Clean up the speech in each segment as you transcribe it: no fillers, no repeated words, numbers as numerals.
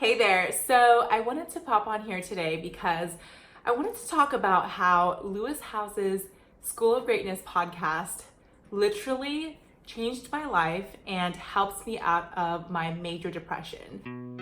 Hey there. So I wanted to pop on here today because I wanted to talk about how Lewis Howes's School of Greatness podcast literally changed my life and helps me out of my major depression.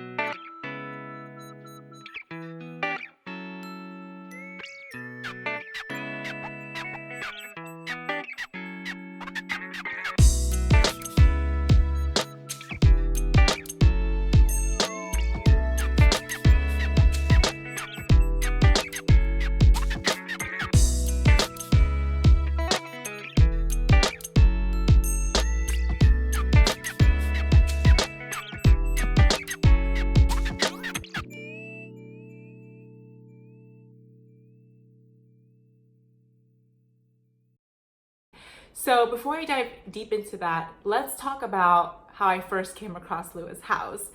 So before I dive deep into that, let's talk about how I first came across Lewis Howes.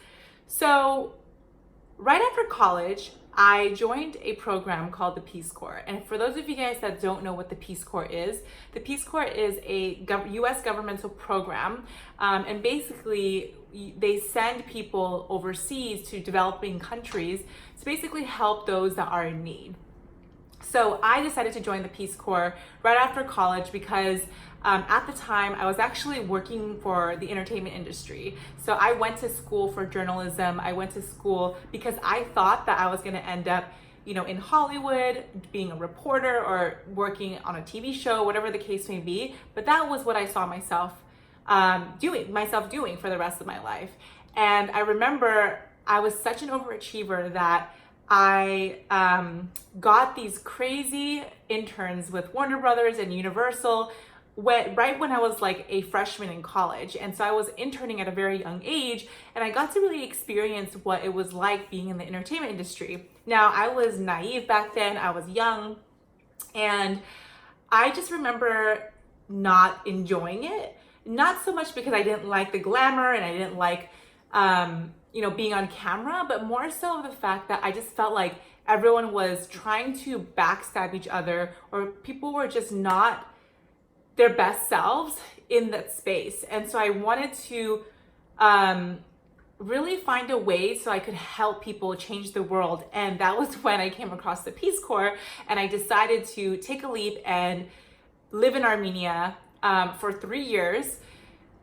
So right after college, I joined a program called the Peace Corps. And for those of you guys that don't know what the Peace Corps is, the Peace Corps is a US governmental program. And basically, they send people overseas to developing countries to basically help those that are in need. So I decided to join the Peace Corps right after college because at the time I was actually working for the entertainment industry. So I went to school for journalism. I went to school because I thought that I was going to end up, in Hollywood, being a reporter or working on a TV show, whatever the case may be. But that was what I saw myself doing for the rest of my life. And I remember I was such an overachiever that I got these crazy interns with Warner Brothers and Universal right when I was like a freshman in college. And so I was interning at a very young age, and I got to really experience what it was like being in the entertainment industry. Now, I was naive back then, I was young, and I just remember not enjoying it. Not so much because I didn't like the glamour and I didn't like being on camera, but more so the fact that I just felt like everyone was trying to backstab each other, or people were just not their best selves in that space. And so I wanted to really find a way so I could help people change the world. And that was when I came across the Peace Corps, and I decided to take a leap and live in Armenia for 3 years.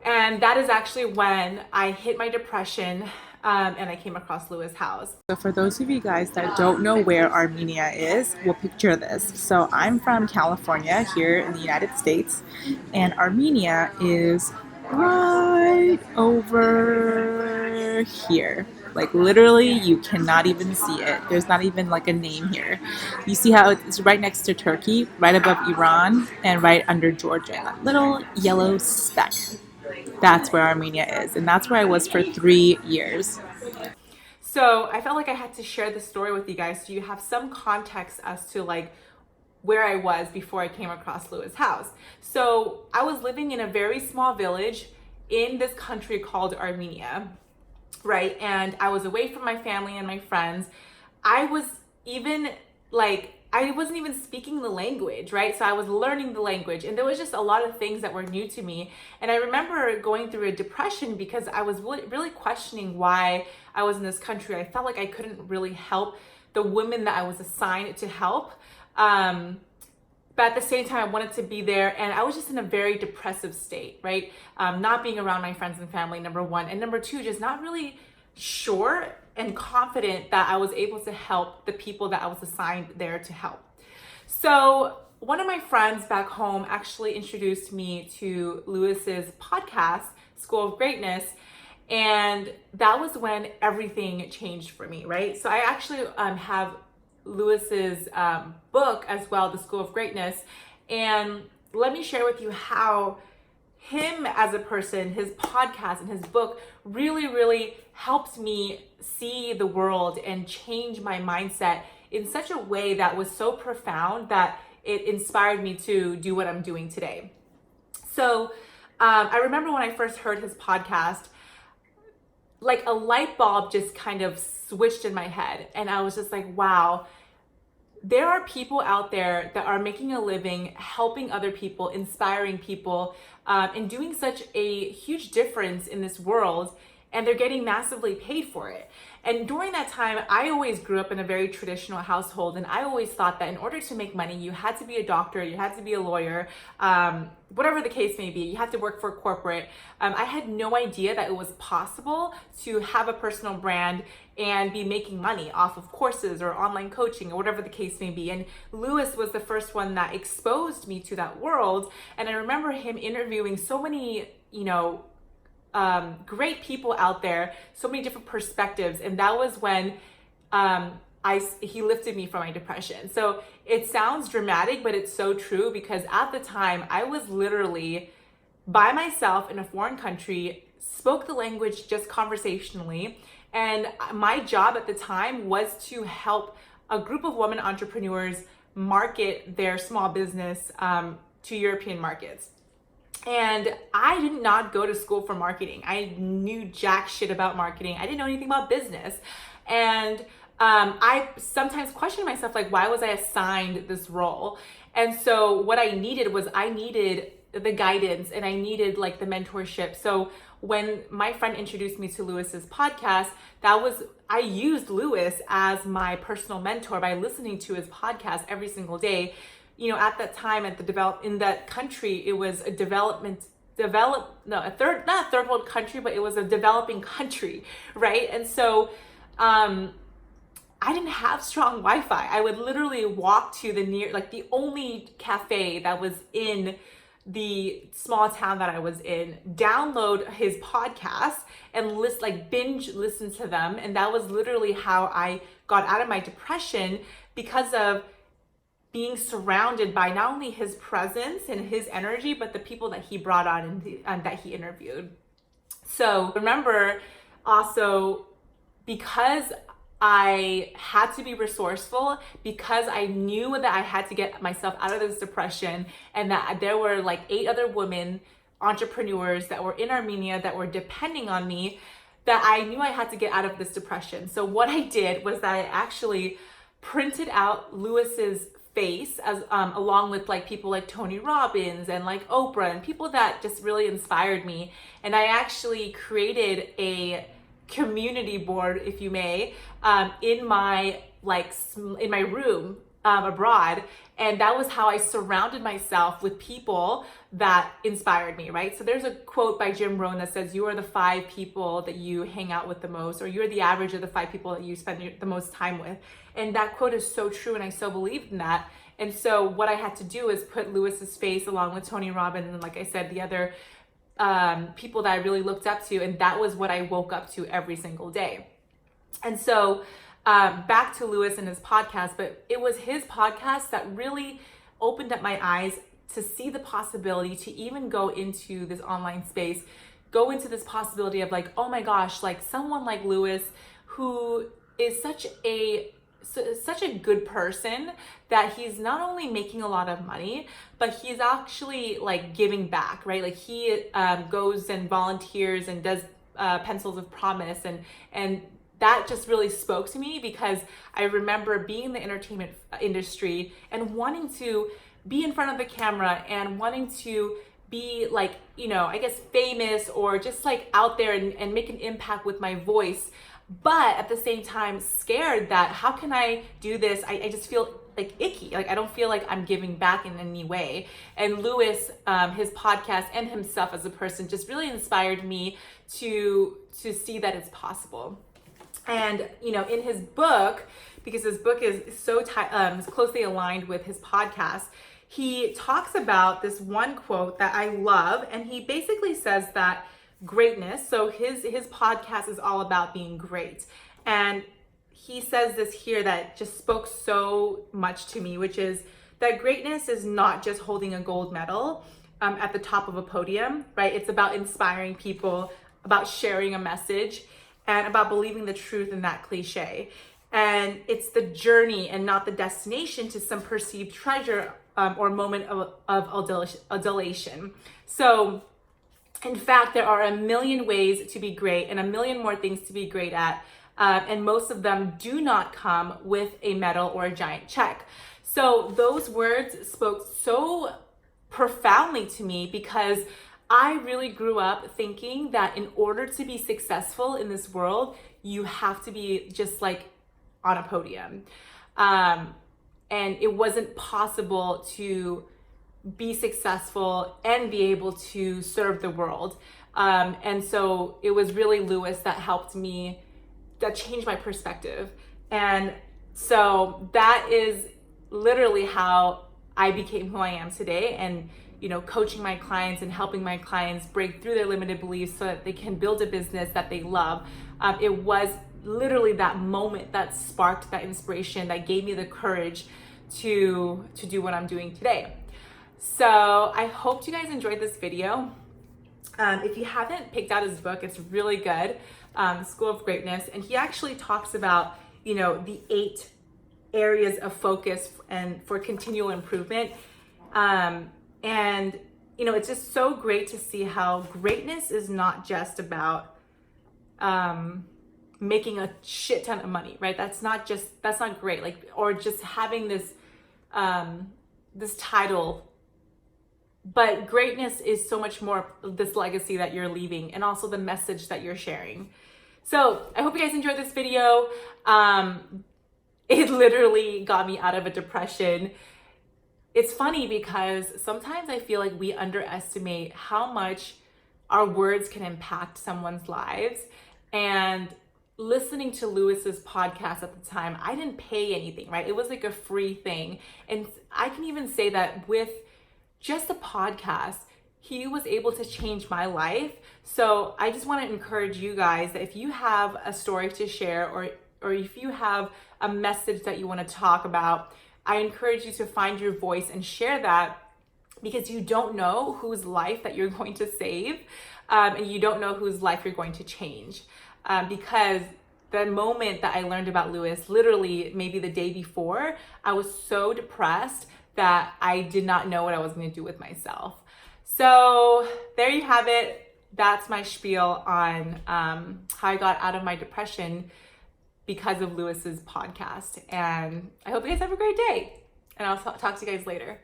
And that is actually when I hit my depression, and I came across Lewis Howes. So for those of you guys that don't know where Armenia is, well, picture this. So I'm from California here in the United States, and Armenia is right over here. Like literally, you cannot even see it. There's not even like a name here. You see how it's right next to Turkey, right above Iran, and right under Georgia. That little yellow speck. That's where Armenia is, and that's where I was for 3 years. So I felt like I had to share the story with you guys so you have some context as to like where I was before I came across Lewis Howes. So I was living in a very small village in this country called Armenia, right? And I was away from my family and my friends. I wasn't even speaking the language, right? So I was learning the language, and there was just a lot of things that were new to me. And I remember going through a depression because I was really questioning why I was in this country. I felt like I couldn't really help the women that I was assigned to help. But at the same time, I wanted to be there, and I was just in a very depressive state, right? Not being around my friends and family, number one. And number two, just not really sure and confident that I was able to help the people that I was assigned there to help. So one of my friends back home actually introduced me to Lewis's podcast, School of Greatness, and that was when everything changed for me, right? So I actually have Lewis's book as well, The School of Greatness, and let me share with you how him as a person, his podcast and his book really helped me see the world and change my mindset in such a way that was so profound that it inspired me to do what I'm doing today. So I remember when I first heard his podcast, like a light bulb just kind of switched in my head, and I was just like, wow, there are people out there that are making a living, helping other people, inspiring people, and doing such a huge difference in this world. and they're getting massively paid for it. And during that time, I always grew up in a very traditional household, and I always thought that in order to make money, you had to be a doctor, you had to be a lawyer, whatever the case may be, you had to work for corporate. I had no idea that it was possible to have a personal brand and be making money off of courses or online coaching or whatever the case may be. And Lewis was the first one that exposed me to that world. And I remember him interviewing so many, great people out there, so many different perspectives. And that was when he lifted me from my depression. So it sounds dramatic, but it's so true, because at the time I was literally by myself in a foreign country, spoke the language just conversationally. And my job at the time was to help a group of women entrepreneurs market their small business to European markets. And I did not go to school for marketing. I knew jack shit about marketing. I didn't know anything about business. And I sometimes question myself, like, why was I assigned this role? And so what I needed was the guidance, and I needed like the mentorship. So when my friend introduced me to Lewis's podcast, I used Lewis as my personal mentor by listening to his podcast every single day. At that time, in that country, it was a not a third world country, but it was a developing country, right? And so I didn't have strong Wi-Fi. I would literally walk to the only cafe that was in the small town that I was in, download his podcast and binge listen to them. And that was literally how I got out of my depression, because of being surrounded by not only his presence and his energy, but the people that he brought on and that he interviewed. So remember also, because I had to be resourceful, because I knew that I had to get myself out of this depression, and that there were 8 other women entrepreneurs that were in Armenia that were depending on me, that I knew I had to get out of this depression. So what I did was that I actually printed out Lewis's face as along with people like Tony Robbins and Oprah and people that just really inspired me. And I actually created a community board, if you may, in my room abroad. And that was how I surrounded myself with people that inspired me, right? So there's a quote by Jim Rohn that says, you are the 5 people that you hang out with the most, or you're the average of the 5 people that you spend the most time with. And that quote is so true, and I so believed in that. And so what I had to do is put Lewis's face along with Tony Robbins and, like I said, the other people that I really looked up to, and that was what I woke up to every single day. And so back to Lewis and his podcast, but it was his podcast that really opened up my eyes to see the possibility to even go into this online space, go into this possibility of oh my gosh, someone like Lewis, who is such a good person, that he's not only making a lot of money, but he's actually giving back, right? He goes and volunteers and does pencils of promise, and that just really spoke to me, because I remember being in the entertainment industry and wanting to be in front of the camera and wanting to be I guess famous, or just out there and make an impact with my voice. But at the same time, scared that how can I do this? I just feel icky. I don't feel like I'm giving back in any way. And Lewis, his podcast and himself as a person just really inspired me to see that it's possible. And, in his book, because his book is so closely aligned with his podcast, he talks about this one quote that I love. And he basically says that greatness, so his podcast is all about being great. And he says this here that just spoke so much to me, which is that greatness is not just holding a gold medal at the top of a podium, right? It's about inspiring people, about sharing a message, and about believing the truth in that cliche. And it's the journey and not the destination to some perceived treasure or moment of adulation. So in fact, there are a million ways to be great and a million more things to be great at. And most of them do not come with a medal or a giant check. So those words spoke so profoundly to me, because I really grew up thinking that in order to be successful in this world, you have to be just like on a podium. And it wasn't possible to be successful and be able to serve the world. And so it was really Lewis that helped me, that changed my perspective. And so that is literally how I became who I am today. And, you know, coaching my clients and helping my clients break through their limited beliefs so that they can build a business that they love. It was literally that moment that sparked that inspiration, that gave me the courage to do what I'm doing today. So I hope you guys enjoyed this video. If you haven't picked out his book, it's really good, School of Greatness. And he actually talks about, you know, the 8 areas of focus and for continual improvement. And, you know, it's just so great to see how greatness is not just about making a shit ton of money, right? That's not great. Like, or just having this, this title. But greatness is so much more this legacy that you're leaving and also the message that you're sharing. So I hope you guys enjoyed this video. It literally got me out of a depression. It's funny because sometimes I feel like we underestimate how much our words can impact someone's lives. And listening to Lewis's podcast at the time, I didn't pay anything, right? It was like a free thing. And I can even say that with just a podcast, he was able to change my life. So I just want to encourage you guys that if you have a story to share or if you have a message that you want to talk about, I encourage you to find your voice and share that, because you don't know whose life that you're going to save, and you don't know whose life you're going to change. Because the moment that I learned about Lewis, literally maybe the day before, I was so depressed that I did not know what I was going to do with myself. So there you have it. That's my spiel on how I got out of my depression because of Lewis's podcast. And I hope you guys have a great day. And I'll talk to you guys later.